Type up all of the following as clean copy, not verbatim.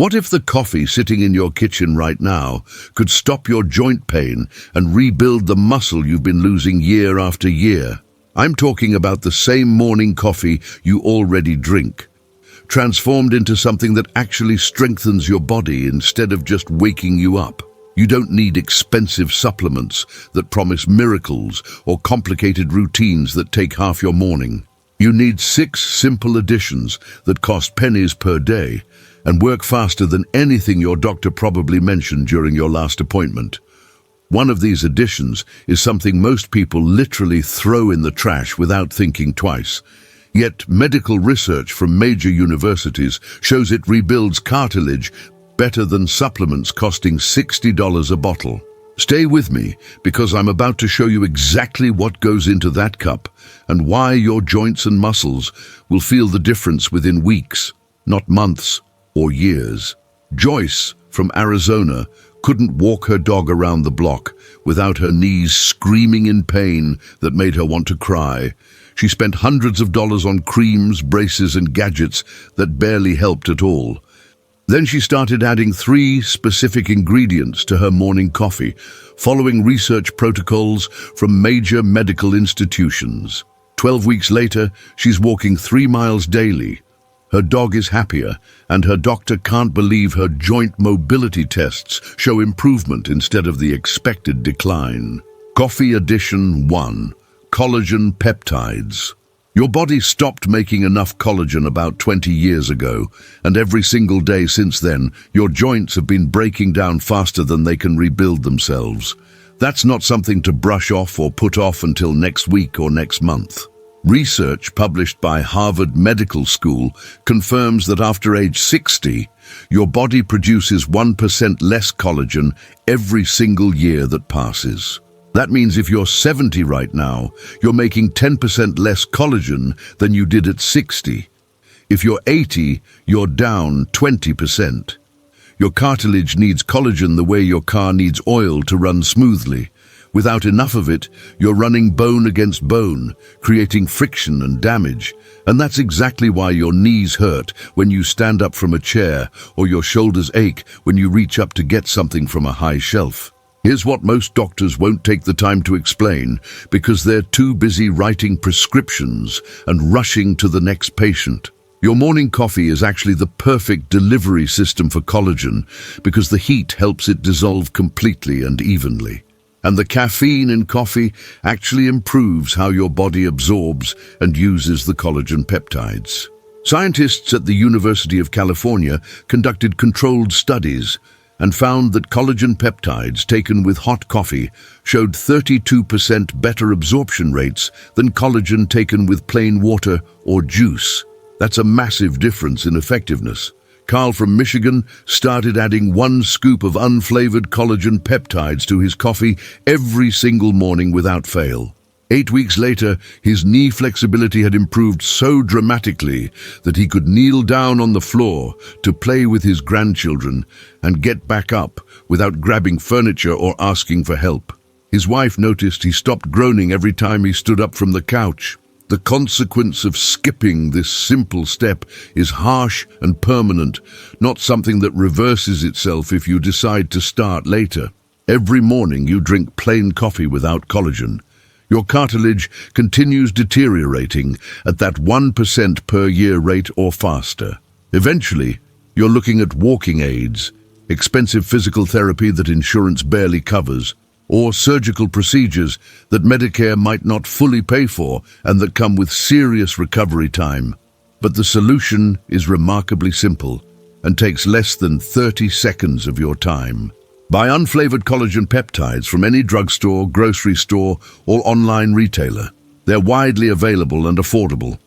What if the coffee sitting in your kitchen right now could stop your joint pain and rebuild the muscle you've been losing year after year? I'm talking about the same morning coffee you already drink, transformed into something that actually strengthens your body instead of just waking you up. You don't need expensive supplements that promise miracles or complicated routines that take half your morning. You need 6 simple additions that cost pennies per day and work faster than anything your doctor probably mentioned during your last appointment. One of these additions is something most people literally throw in the trash without thinking twice. Yet medical research from major universities shows it rebuilds cartilage better than supplements costing $60 a bottle. Stay with me, because I'm about to show you exactly what goes into that cup and why your joints and muscles will feel the difference within weeks, not months or years. Joyce from Arizona couldn't walk her dog around the block without her knees screaming in pain that made her want to cry. She spent hundreds of dollars on creams, braces, and gadgets that barely helped at all. Then she started adding 3 specific ingredients to her morning coffee, following research protocols from major medical institutions. 12 weeks later, she's walking 3 miles daily. Her dog is happier, and her doctor can't believe her joint mobility tests show improvement instead of the expected decline. Coffee Addition 1: Collagen Peptides. Your body stopped making enough collagen about 20 years ago, and every single day since then, your joints have been breaking down faster than they can rebuild themselves. That's not something to brush off or put off until next week or next month. Research published by Harvard Medical School confirms that after age 60, your body produces 1% less collagen every single year that passes. That means if you're 70 right now, you're making 10% less collagen than you did at 60. If you're 80, you're down 20%. Your cartilage needs collagen the way your car needs oil to run smoothly. Without enough of it, you're running bone against bone, creating friction and damage. And that's exactly why your knees hurt when you stand up from a chair, or your shoulders ache when you reach up to get something from a high shelf. Here's what most doctors won't take the time to explain, because they're too busy writing prescriptions and rushing to the next patient. Your morning coffee is actually the perfect delivery system for collagen, because the heat helps it dissolve completely and evenly. And the caffeine in coffee actually improves how your body absorbs and uses the collagen peptides. Scientists at the University of California conducted controlled studies and found that collagen peptides taken with hot coffee showed 32% better absorption rates than collagen taken with plain water or juice. That's a massive difference in effectiveness. Carl from Michigan started adding 1 scoop of unflavored collagen peptides to his coffee every single morning without fail. 8 weeks later, his knee flexibility had improved so dramatically that he could kneel down on the floor to play with his grandchildren and get back up without grabbing furniture or asking for help. His wife noticed he stopped groaning every time he stood up from the couch. The consequence of skipping this simple step is harsh and permanent, not something that reverses itself if you decide to start later. Every morning you drink plain coffee without collagen. Your cartilage continues deteriorating at that 1% per year rate or faster. Eventually, you're looking at walking aids, expensive physical therapy that insurance barely covers, or surgical procedures that Medicare might not fully pay for and that come with serious recovery time. But the solution is remarkably simple and takes less than 30 seconds of your time. Buy unflavored collagen peptides from any drugstore, grocery store, or online retailer. They're widely available and affordable.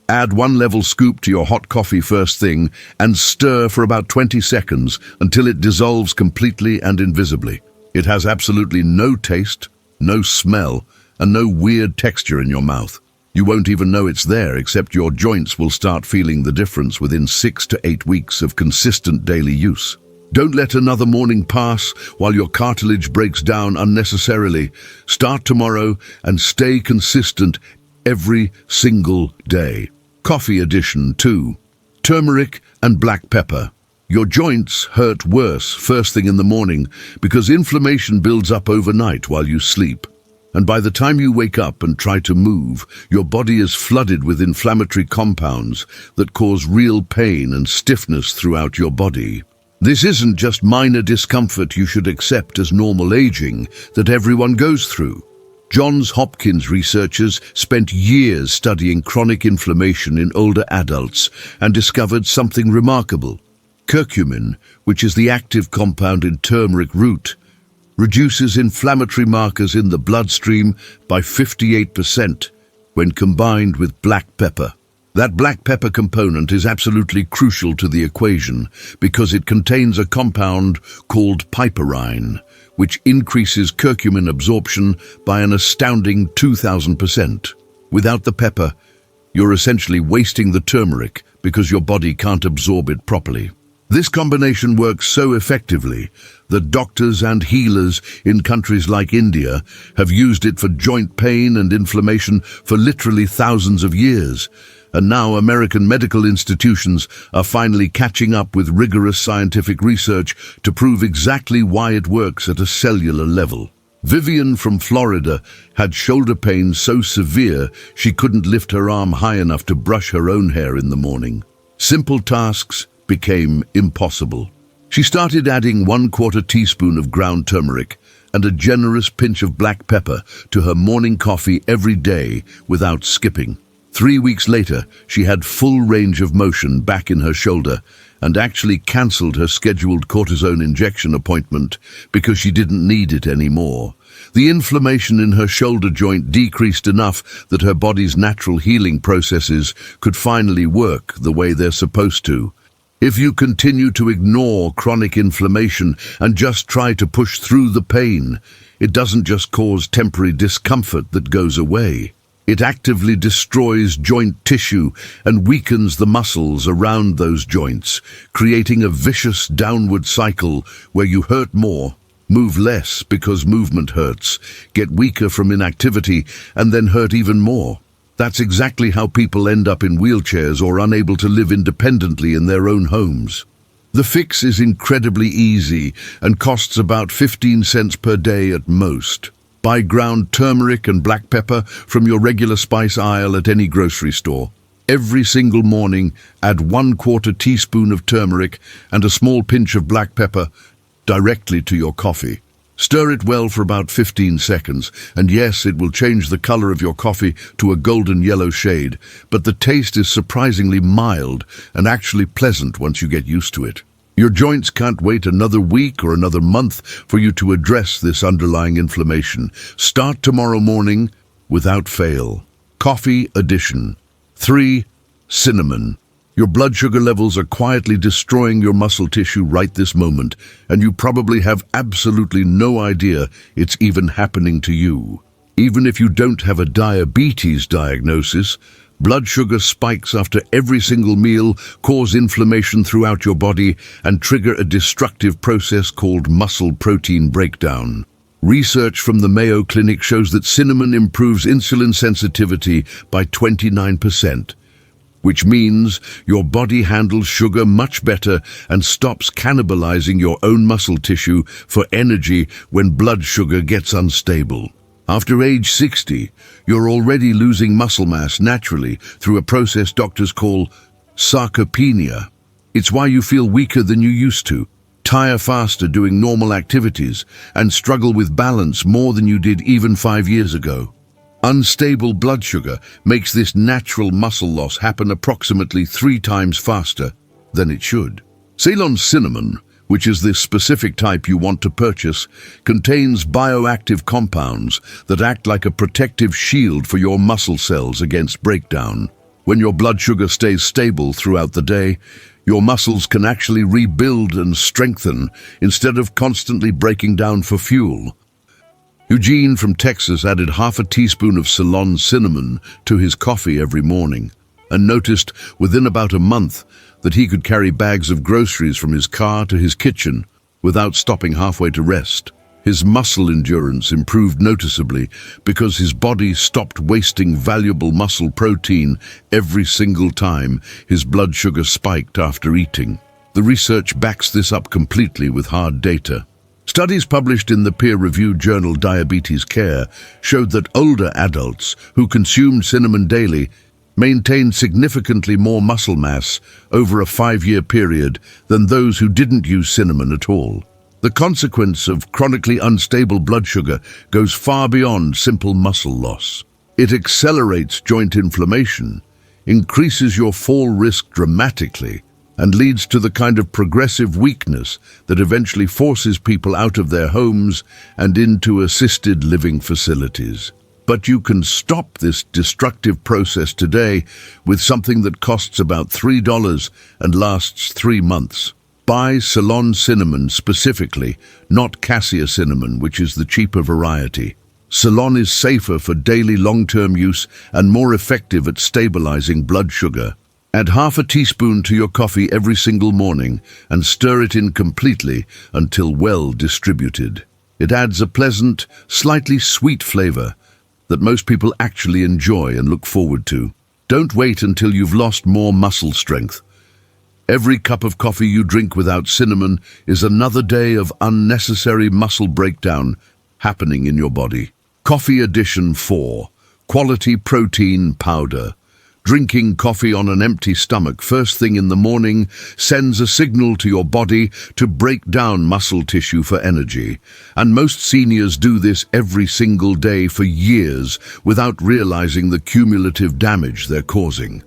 Add 1 level scoop to your hot coffee first thing and stir for about 20 seconds until it dissolves completely and invisibly. It has absolutely no taste, no smell, and no weird texture in your mouth. You won't even know it's there, except your joints will start feeling the difference within 6 to 8 weeks of consistent daily use. Don't let another morning pass while your cartilage breaks down unnecessarily. Start tomorrow and stay consistent every single day. Coffee Addition 2: Turmeric and black pepper. Your joints hurt worse first thing in the morning because inflammation builds up overnight while you sleep. And by the time you wake up and try to move, your body is flooded with inflammatory compounds that cause real pain and stiffness throughout your body. This isn't just minor discomfort you should accept as normal aging that everyone goes through. Johns Hopkins researchers spent years studying chronic inflammation in older adults and discovered something remarkable. Curcumin, which is the active compound in turmeric root, reduces inflammatory markers in the bloodstream by 58% when combined with black pepper. That black pepper component is absolutely crucial to the equation because it contains a compound called piperine, which increases curcumin absorption by an astounding 2,000%. Without the pepper, you're essentially wasting the turmeric because your body can't absorb it properly. This combination works so effectively that doctors and healers in countries like India have used it for joint pain and inflammation for literally thousands of years. And now American medical institutions are finally catching up with rigorous scientific research to prove exactly why it works at a cellular level. Vivian from Florida had shoulder pain so severe she couldn't lift her arm high enough to brush her own hair in the morning. Simple tasks became impossible. She started adding 1/4 teaspoon of ground turmeric and a generous pinch of black pepper to her morning coffee every day without skipping. 3 weeks later, she had full range of motion back in her shoulder and actually cancelled her scheduled cortisone injection appointment because she didn't need it anymore. The inflammation in her shoulder joint decreased enough that her body's natural healing processes could finally work the way they're supposed to. If you continue to ignore chronic inflammation and just try to push through the pain, it doesn't just cause temporary discomfort that goes away. It actively destroys joint tissue and weakens the muscles around those joints, creating a vicious downward cycle where you hurt more, move less because movement hurts, get weaker from inactivity, and then hurt even more. That's exactly how people end up in wheelchairs or unable to live independently in their own homes. The fix is incredibly easy and costs about 15 cents per day at most. Buy ground turmeric and black pepper from your regular spice aisle at any grocery store. Every single morning, add 1/4 teaspoon of turmeric and a small pinch of black pepper directly to your coffee. Stir it well for about 15 seconds, and yes, it will change the color of your coffee to a golden yellow shade, but the taste is surprisingly mild and actually pleasant once you get used to it. Your joints can't wait another week or another month for you to address this underlying inflammation. Start tomorrow morning without fail. Coffee addition. 3. Cinnamon. Your blood sugar levels are quietly destroying your muscle tissue right this moment, and you probably have absolutely no idea it's even happening to you. Even if you don't have a diabetes diagnosis, blood sugar spikes after every single meal cause inflammation throughout your body and trigger a destructive process called muscle protein breakdown. Research from the Mayo Clinic shows that cinnamon improves insulin sensitivity by 29%. Which means your body handles sugar much better and stops cannibalizing your own muscle tissue for energy when blood sugar gets unstable. After age 60, you're already losing muscle mass naturally through a process doctors call sarcopenia. It's why you feel weaker than you used to, tire faster doing normal activities, and struggle with balance more than you did even 5 years ago. Unstable blood sugar makes this natural muscle loss happen approximately 3 times faster than it should. Ceylon cinnamon, which is the specific type you want to purchase, contains bioactive compounds that act like a protective shield for your muscle cells against breakdown. When your blood sugar stays stable throughout the day, your muscles can actually rebuild and strengthen instead of constantly breaking down for fuel. Eugene from Texas added 1/2 teaspoon of Ceylon cinnamon to his coffee every morning and noticed within about a month that he could carry bags of groceries from his car to his kitchen without stopping halfway to rest. His muscle endurance improved noticeably because his body stopped wasting valuable muscle protein every single time his blood sugar spiked after eating. The research backs this up completely with hard data. Studies published in the peer-reviewed journal Diabetes Care showed that older adults who consumed cinnamon daily maintained significantly more muscle mass over a 5-year period than those who didn't use cinnamon at all. The consequence of chronically unstable blood sugar goes far beyond simple muscle loss. It accelerates joint inflammation, increases your fall risk dramatically, and leads to the kind of progressive weakness that eventually forces people out of their homes and into assisted living facilities. But you can stop this destructive process today with something that costs about $3 and lasts 3 months. Buy Ceylon cinnamon specifically, not cassia cinnamon, which is the cheaper variety. Ceylon is safer for daily long-term use and more effective at stabilizing blood sugar. Add half a teaspoon to your coffee every single morning and stir it in completely until well distributed. It adds a pleasant, slightly sweet flavor that most people actually enjoy and look forward to. Don't wait until you've lost more muscle strength. Every cup of coffee you drink without cinnamon is another day of unnecessary muscle breakdown happening in your body. Coffee Edition 4, Quality Protein Powder. Drinking coffee on an empty stomach first thing in the morning sends a signal to your body to break down muscle tissue for energy. And most seniors do this every single day for years without realizing the cumulative damage they're causing.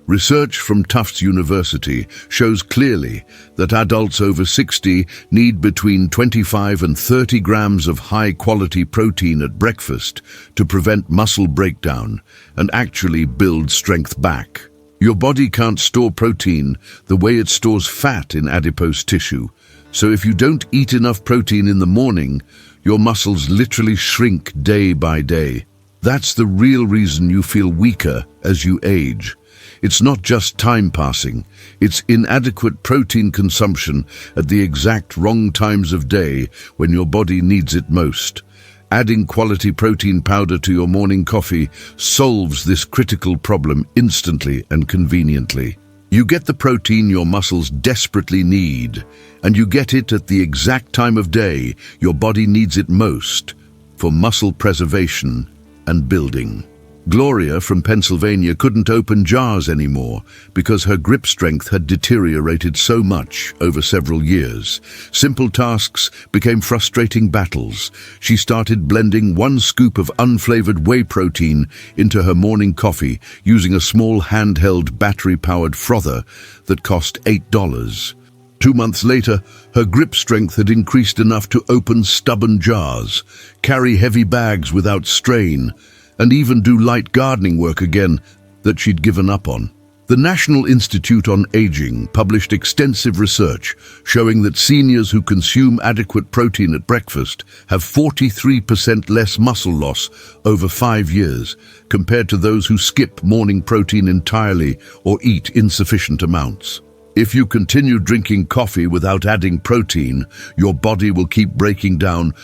Research from Tufts University shows clearly that adults over 60 need between 25 and 30 grams of high-quality protein at breakfast to prevent muscle breakdown and actually build strength back. Your body can't store protein the way it stores fat in adipose tissue, so if you don't eat enough protein in the morning, your muscles literally shrink day by day. That's the real reason you feel weaker as you age. It's not just time passing, it's inadequate protein consumption at the exact wrong times of day when your body needs it most. Adding quality protein powder to your morning coffee solves this critical problem instantly and conveniently. You get the protein your muscles desperately need, and you get it at the exact time of day your body needs it most for muscle preservation and building. Gloria from Pennsylvania couldn't open jars anymore because her grip strength had deteriorated so much over several years. Simple tasks became frustrating battles. She started blending 1 scoop of unflavored whey protein into her morning coffee using a small handheld battery-powered frother that cost $8. 2 months later, her grip strength had increased enough to open stubborn jars, carry heavy bags without strain, and even do light gardening work again that she'd given up on. The National Institute on Aging published extensive research showing that seniors who consume adequate protein at breakfast have 43% less muscle loss over 5 years compared to those who skip morning protein entirely or eat insufficient amounts. If you continue drinking coffee without adding protein, your body will keep breaking down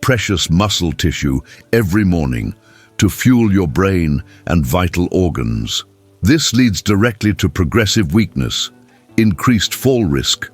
precious muscle tissue every morning to fuel your brain and vital organs. This leads directly to progressive weakness, increased fall risk,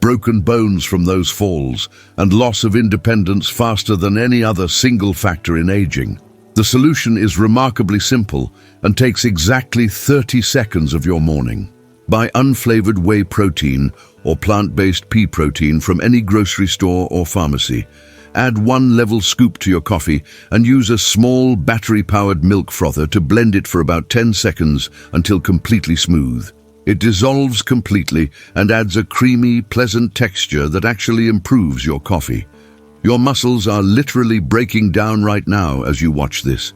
broken bones from those falls, and loss of independence faster than any other single factor in aging. The solution is remarkably simple and takes exactly 30 seconds of your morning. Buy unflavored whey protein or plant-based pea protein from any grocery store or pharmacy. Add 1 level scoop to your coffee and use a small battery-powered milk frother to blend it for about 10 seconds until completely smooth. It dissolves completely and adds a creamy, pleasant texture that actually improves your coffee. Your muscles are literally breaking down right now as you watch this.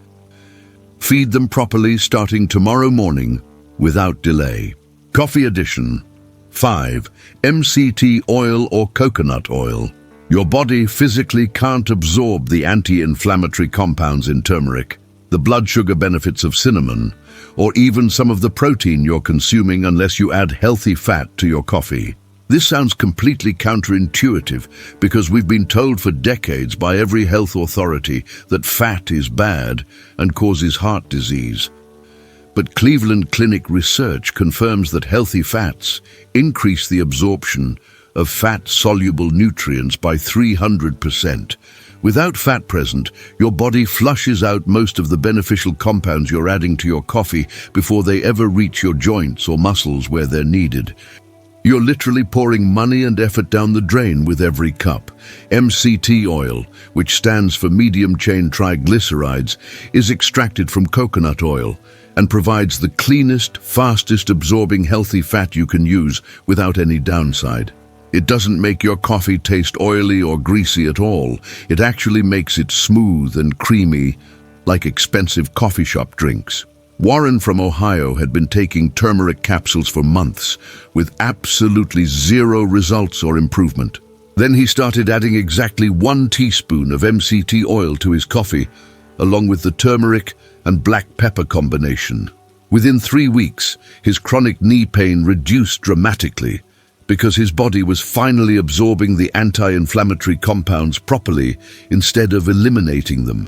Feed them properly starting tomorrow morning without delay. Coffee Edition 5. MCT oil or coconut oil. Your body physically can't absorb the anti-inflammatory compounds in turmeric, the blood sugar benefits of cinnamon, or even some of the protein you're consuming unless you add healthy fat to your coffee. This sounds completely counterintuitive because we've been told for decades by every health authority that fat is bad and causes heart disease. But Cleveland Clinic research confirms that healthy fats increase the absorption of fat-soluble nutrients by 300%. Without fat present, your body flushes out most of the beneficial compounds you're adding to your coffee before they ever reach your joints or muscles where they're needed. You're literally pouring money and effort down the drain with every cup. MCT oil, which stands for medium-chain triglycerides, is extracted from coconut oil and provides the cleanest, fastest absorbing healthy fat you can use without any downside. It doesn't make your coffee taste oily or greasy at all. It actually makes it smooth and creamy, like expensive coffee shop drinks. Warren from Ohio had been taking turmeric capsules for months, with absolutely zero results or improvement. Then he started adding exactly 1 teaspoon of MCT oil to his coffee, along with the turmeric and black pepper combination. Within 3 weeks, his chronic knee pain reduced dramatically, because his body was finally absorbing the anti-inflammatory compounds properly instead of eliminating them.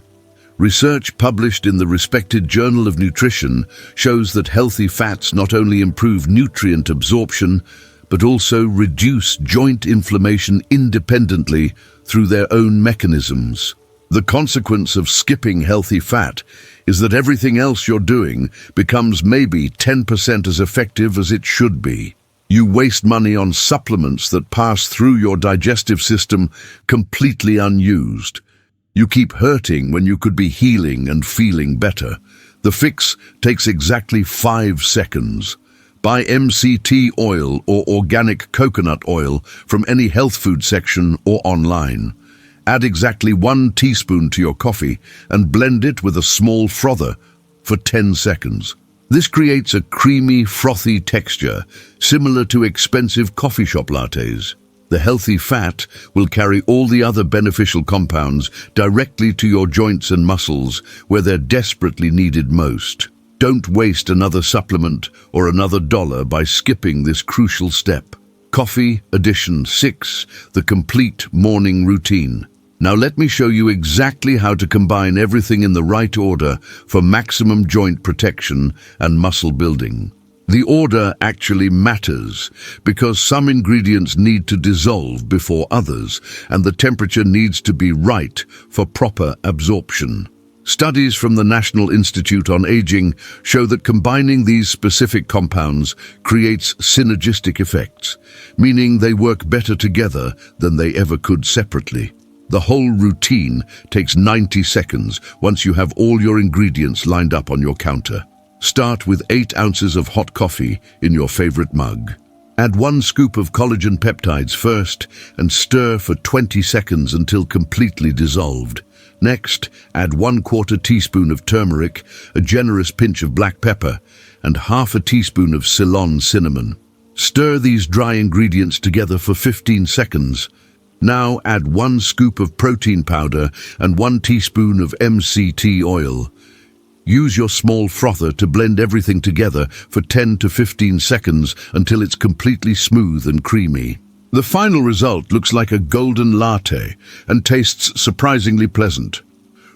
Research published in the respected Journal of Nutrition shows that healthy fats not only improve nutrient absorption, but also reduce joint inflammation independently through their own mechanisms. The consequence of skipping healthy fat is that everything else you're doing becomes maybe 10% as effective as it should be. You waste money on supplements that pass through your digestive system completely unused. You keep hurting when you could be healing and feeling better. The fix takes exactly 5 seconds. Buy MCT oil or organic coconut oil from any health food section or online. Add exactly 1 teaspoon to your coffee and blend it with a small frother for 10 seconds. This creates a creamy, frothy texture, similar to expensive coffee shop lattes. The healthy fat will carry all the other beneficial compounds directly to your joints and muscles, where they're desperately needed most. Don't waste another supplement or another dollar by skipping this crucial step. Coffee Edition 6, the complete morning routine. Now let me show you exactly how to combine everything in the right order for maximum joint protection and muscle building. The order actually matters because some ingredients need to dissolve before others, and the temperature needs to be right for proper absorption. Studies from the National Institute on Aging show that combining these specific compounds creates synergistic effects, meaning they work better together than they ever could separately. The whole routine takes 90 seconds once you have all your ingredients lined up on your counter. Start with 8 ounces of hot coffee in your favorite mug. Add 1 scoop of collagen peptides first and stir for 20 seconds until completely dissolved. Next, add 1/4 teaspoon of turmeric, a generous pinch of black pepper, and half a teaspoon of Ceylon cinnamon. Stir these dry ingredients together for 15 seconds. Now add 1 scoop of protein powder and 1 teaspoon of MCT oil. Use your small frother to blend everything together for 10 to 15 seconds until it's completely smooth and creamy. The final result looks like a golden latte and tastes surprisingly pleasant.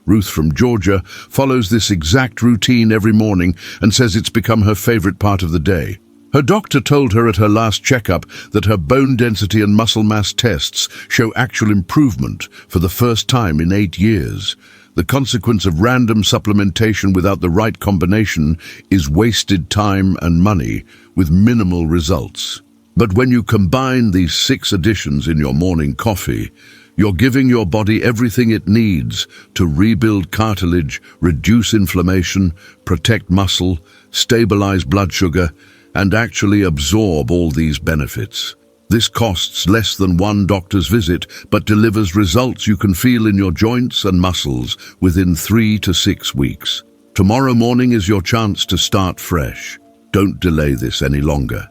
Ruth from Georgia follows this exact routine every morning and says it's become her favorite part of the day. Her doctor told her at her last checkup that her bone density and muscle mass tests show actual improvement for the first time in 8 years. The consequence of random supplementation without the right combination is wasted time and money with minimal results. But when you combine these 6 additions in your morning coffee, you're giving your body everything it needs to rebuild cartilage, reduce inflammation, protect muscle, stabilize blood sugar, and actually absorb all these benefits. This costs less than 1 doctor's visit, but delivers results you can feel in your joints and muscles within 3 to 6 weeks. Tomorrow morning is your chance to start fresh. Don't delay this any longer.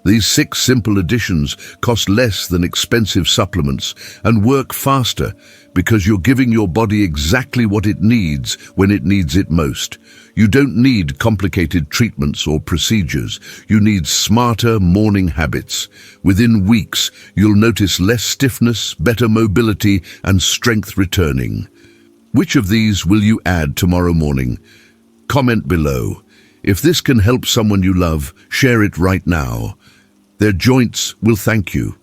These 6 simple additions cost less than expensive supplements and work faster because you're giving your body exactly what it needs when it needs it most. You don't need complicated treatments or procedures. You need smarter morning habits. Within weeks, you'll notice less stiffness, better mobility, and strength returning. Which of these will you add tomorrow morning? Comment below. If this can help someone you love, share it right now. Their joints will thank you.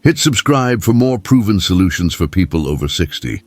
Hit subscribe for more proven solutions for people over 60.